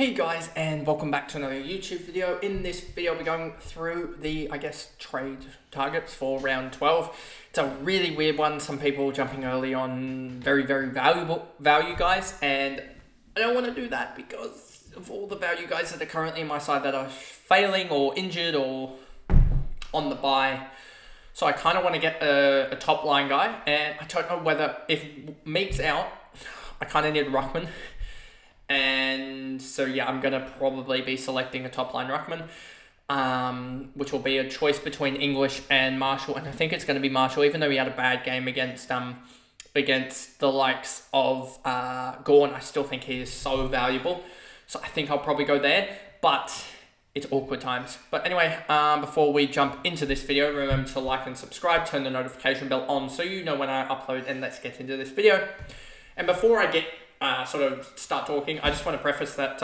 Hey guys, and welcome back to another YouTube video. In this video, we're going through the, trade targets for round 12. It's a really weird one. Some people jumping early on very valuable value guys, and I don't want to do that because of all the value guys that are currently in my side that are failing or injured or on the bye. So I kind of want to get a top line guy, and I don't know whether, if Meek's out, I kind of need Ruckman. And so, yeah, I'm going to probably be selecting a top-line ruckman, which will be a choice between English and Marshall. And I think it's going to be Marshall, even though he had a bad game against the likes of Gorn. I still think he is so valuable. So I think I'll probably go there, but it's awkward times. But anyway, before we jump into this video, remember to like and subscribe, turn the notification bell on so you know when I upload, and let's get into this video. And before I get start talking, I just want to preface that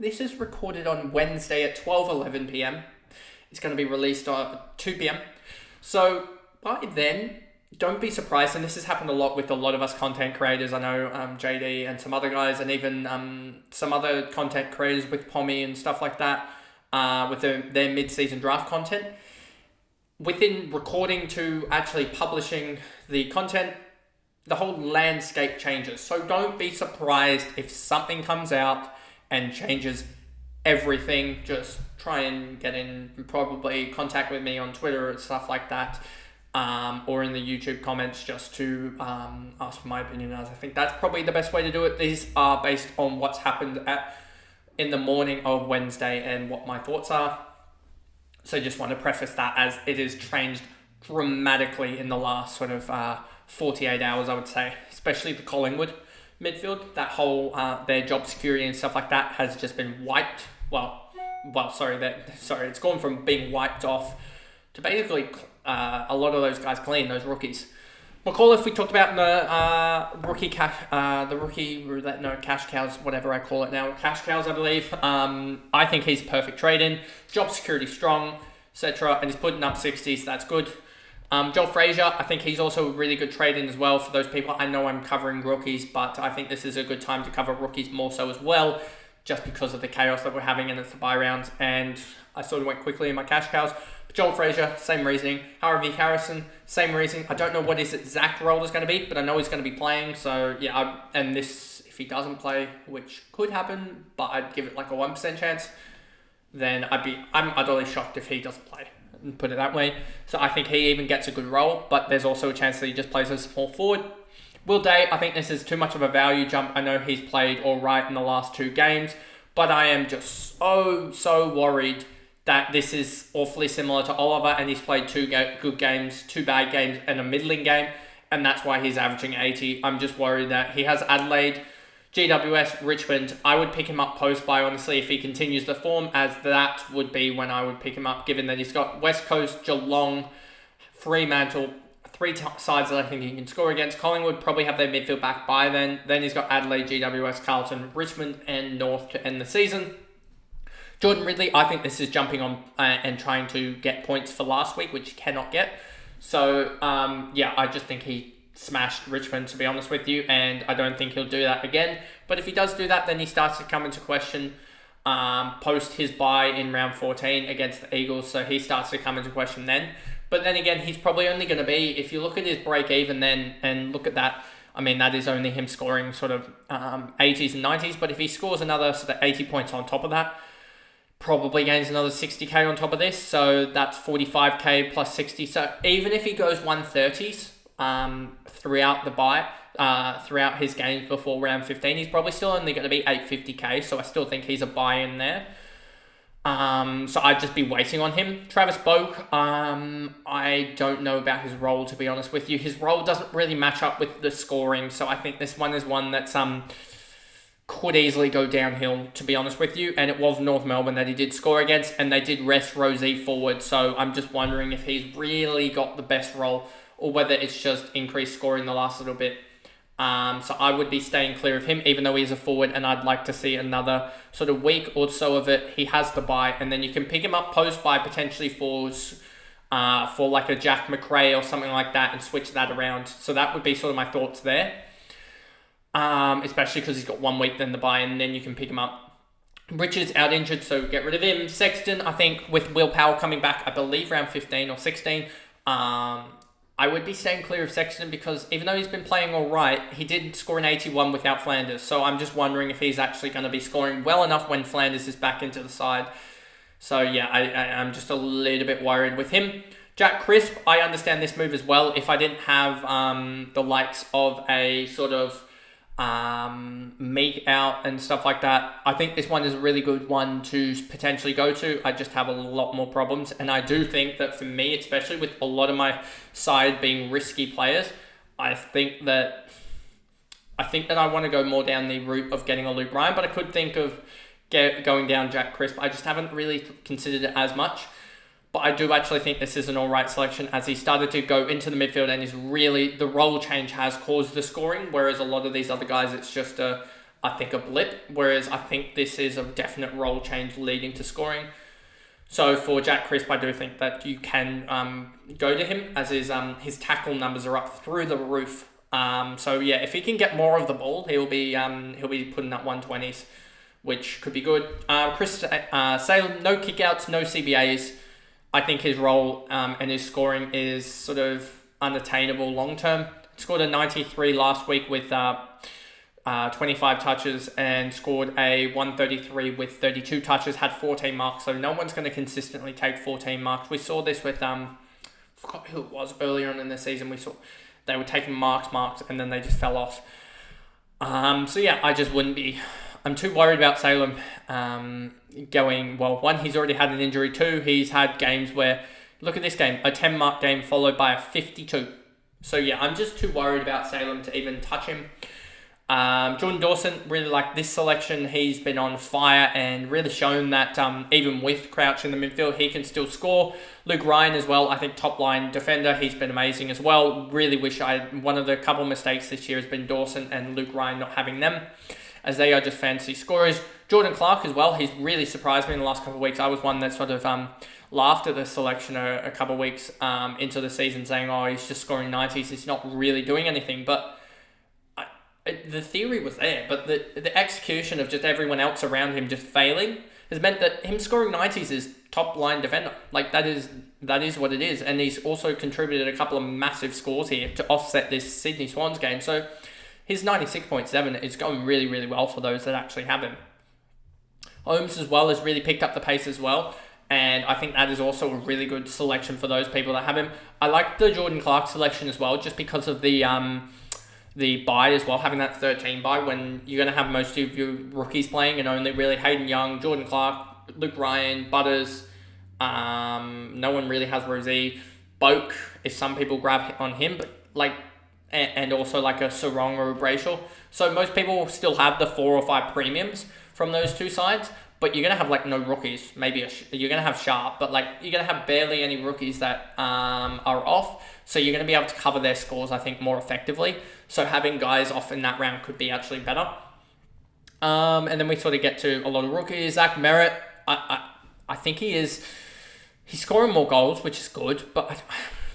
this is recorded on Wednesday at 12:11 p.m. It's going to be released at 2 p.m. So by then, don't be surprised, and this has happened a lot with a lot of us content creators. I know JD and some other guys, and even some other content creators with Pommy and stuff like that, with their mid-season draft content. Within recording to actually publishing the content, the whole landscape changes. So don't be surprised if something comes out and changes everything. Just try and get in probably contact with me on Twitter and stuff like that, or in the YouTube comments just to ask for my opinion, as I think that's probably the best way to do it. These are based on what's happened in the morning of Wednesday and what my thoughts are. So just want to preface that, as it has changed dramatically in the last 48 hours, I would say, especially the Collingwood midfield. That whole their job security and stuff like that has just been wiped. It's gone from being wiped off to basically a lot of those guys clean, those rookies. McAuliffe, we talked about the cash cows, whatever I call it now, cash cows, I believe. I think he's a perfect trade in. Job security strong, etc., and he's putting up 60s. So that's good. Joel Frazier, I think he's also a really good trade-in as well for those people. I know I'm covering rookies, but I think this is a good time to cover rookies more so as well, just because of the chaos that we're having, and it's the bye rounds, and I sort of went quickly in my cash cows. But Joel Frazier, same reasoning. Harvey Harrison, same reasoning. I don't know what his exact role is going to be, but I know he's going to be playing, so yeah, if he doesn't play, which could happen, but I'd give it like a 1% chance, then I'm utterly shocked if he doesn't play. Put it that way. So I think he even gets a good role, but there's also a chance that he just plays as a small forward. Will Day, I think this is too much of a value jump. I know he's played all right in the last 2 games, but I am just so worried that this is awfully similar to Oliver, and he's played 2 good games, 2 bad games, and a middling game, and that's why he's averaging 80. I'm just worried that he has Adelaide, GWS, Richmond. I would pick him up post-bye, honestly, if he continues the form, as that would be when I would pick him up, given that he's got West Coast, Geelong, Fremantle, 3 sides that I think he can score against. Collingwood probably have their midfield back by then. Then he's got Adelaide, GWS, Carlton, Richmond, and North to end the season. Jordan Ridley, I think this is jumping on and trying to get points for last week, which he cannot get. So, I just think he smashed Richmond, to be honest with you, and I don't think he'll do that again. But if he does do that, then he starts to come into question post his bye in round 14 against the Eagles, so he starts to come into question then. But then again, he's probably only going to be, if you look at his break even then and look at that, I mean, that is only him scoring 80s and 90s, but if he scores another 80 points on top of that, probably gains another 60k on top of this, so that's 45k plus 60. So even if he goes 130s throughout the bye, throughout his games before round 15, he's probably still only going to be 850k, so I still think he's a buy in there. So I'd just be waiting on him. Travis Boak, I don't know about his role, to be honest with you. His role doesn't really match up with the scoring, so I think this one is one that's could easily go downhill, to be honest with you, and it was North Melbourne that he did score against, and they did rest Rosie forward, so I'm just wondering if he's really got the best role, or whether it's just increased scoring the last little bit. So I would be staying clear of him, even though he's a forward, and I'd like to see another week or so of it. He has the bye, and then you can pick him up post-bye potentially for like a Jack McRae or something like that, and switch that around. So that would be my thoughts there. Especially because he's got 1 week then the bye, and then you can pick him up Richards out injured, so get rid of him. Sexton, I think with Will Powell coming back, I believe round 15 or 16, I would be staying clear of Sexton because even though he's been playing all right, he did score an 81 without Flanders. So I'm just wondering if he's actually going to be scoring well enough when Flanders is back into the side. So yeah, I'm just a little bit worried with him. Jack Crisp, I understand this move as well. If I didn't have the likes of a sort of Meek out and stuff like that, I think this one is a really good one to potentially go to. I just have a lot more problems, and I do think that for me, especially with a lot of my side being risky players, I think that I want to go more down the route of getting a Luke Ryan, but I could think of going down Jack Crisp. I just haven't really considered it as much. But I do actually think this is an alright selection as he started to go into the midfield and is really, the role change has caused the scoring, whereas a lot of these other guys, it's just a blip, whereas I think this is a definite role change leading to scoring. So for Jack Crisp, I do think that you can go to him as his tackle numbers are up through the roof. So yeah, if he can get more of the ball, he'll be putting up 120s, which could be good. Chris Salem, no kickouts, no CBAs. I think his role and his scoring is sort of unattainable long term. Scored a 93 last week with 25 touches and scored a 133 with 32 touches, had 14 marks. So no one's going to consistently take 14 marks. We saw this with, I forgot who it was earlier on in the season. We saw they were taking marks, and then they just fell off. So yeah, I just wouldn't be... I'm too worried about Salem going, well, one, he's already had an injury. Two, he's had games where, look at this game, a 10-mark game followed by a 52. So yeah, I'm just too worried about Salem to even touch him. Jordan Dawson, really like this selection. He's been on fire and really shown that even with Crouch in the midfield, he can still score. Luke Ryan as well, I think top line defender. He's been amazing as well. Really wish one of the couple mistakes this year has been Dawson and Luke Ryan not having them, as they are just fantasy scorers. Jordan Clark as well, he's really surprised me in the last couple of weeks. I was one that sort of laughed at the selection a couple of weeks into the season, saying, oh, he's just scoring 90s, he's not really doing anything. But the theory was there, but the execution of just everyone else around him just failing has meant that him scoring 90s is top line defender. Like, that is what it is. And he's also contributed a couple of massive scores here to offset this Sydney Swans game. So his 96.7 is going really, really well for those that actually have him. Holmes as well has really picked up the pace as well, and I think that is also a really good selection for those people that have him. I like the Jordan Clark selection as well, just because of the bye as well, having that 13 bye when you're going to have most of your rookies playing and only really Hayden Young, Jordan Clark, Luke Ryan, Butters, no one really has Rosie. Boak, if some people grab on him, but like, and also like a Sarong or a Brayshaw. So most people still have the 4 or 5 premiums from those two sides, but you're going to have like no rookies. Maybe you're going to have Sharp, but like you're going to have barely any rookies that are off. So you're going to be able to cover their scores, I think, more effectively. So having guys off in that round could be actually better. And then we sort of get to a lot of rookies. Zach Merritt, I think he's scoring more goals, which is good, but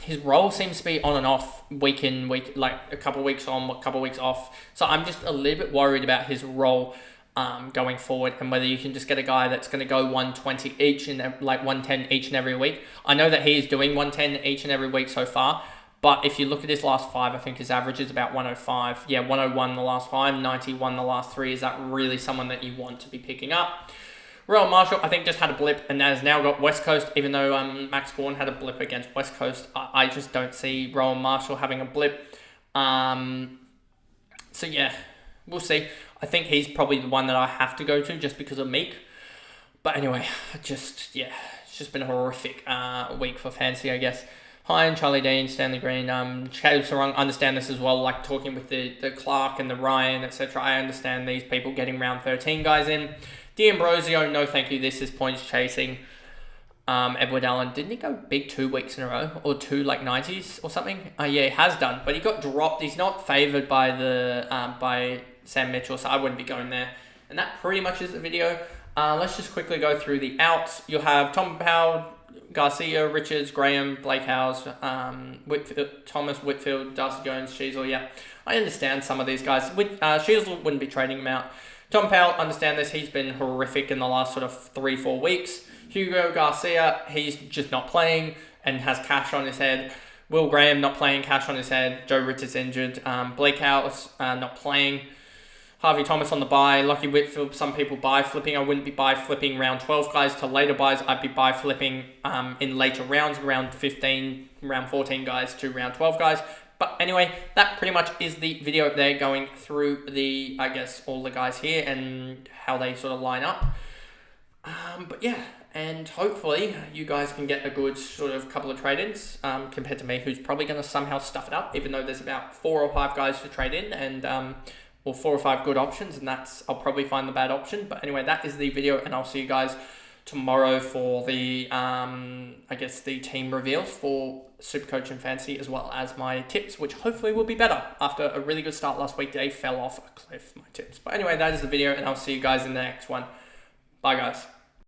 his role seems to be on and off week in, week, like a couple of weeks on, a couple of weeks off. So I'm just a little bit worried about his role going forward, and whether you can just get a guy that's going to go 120 each and like 110 each and every week. I know that he is doing 110 each and every week so far, but if you look at his last 5, I think his average is about 105. Yeah, 101 the last 5, 91 the last 3. Is that really someone that you want to be picking up? Rowan Marshall, I think, just had a blip and has now got West Coast, even though Max Gawn had a blip against West Coast. I just don't see Rowan Marshall having a blip. So yeah, we'll see. I think he's probably the one that I have to go to just because of Meek. But anyway, it's just been a horrific week for fantasy, I guess. Hine, Charlie Dean, Stanley Green, Caleb Sarong, understand this as well, like talking with the Clark and the Ryan, etc. I understand these people getting round 13 guys in. D'Ambrosio, no thank you, this is points chasing. Edward Allen, didn't he go big 2 weeks in a row? Or 2 like 90s or something? Yeah, he has done, but he got dropped. He's not favoured by by Sam Mitchell, so I wouldn't be going there. And that pretty much is the video. Let's just quickly go through the outs. You'll have Tom Powell, Garcia, Richards, Graham, Blake Howes, Thomas, Whitfield, Darcy Jones, Sheasel. Yeah, I understand some of these guys. Sheasel wouldn't be trading him out. Tom Powell, understand this. He's been horrific in the last sort of 3-4 weeks. Hugo Garcia, he's just not playing and has cash on his head. Will Graham not playing, cash on his head. Joe Richards injured. Blake House not playing. Harvey Thomas on the bye. Lockie Whitfield, some people buy flipping. I wouldn't be buy flipping round 12 guys to later buys. I'd be buy flipping in later rounds, round 15, round 14 guys to round 12 guys. But anyway, that pretty much is the video there, going through the, I guess, all the guys here and how they sort of line up. But yeah, and hopefully you guys can get a good sort of couple of trade-ins compared to me, who's probably going to somehow stuff it up, even though there's about 4 or 5 guys to trade in, and or 4 or 5 good options, and I'll probably find the bad option. But anyway, that is the video, and I'll see you guys tomorrow for the I guess the team reveals for Supercoach and Fantasy, as well as my tips, which hopefully will be better. After a really good start last week, they fell off a cliff, my tips. But anyway, that is the video, and I'll see you guys in the next one. Bye guys.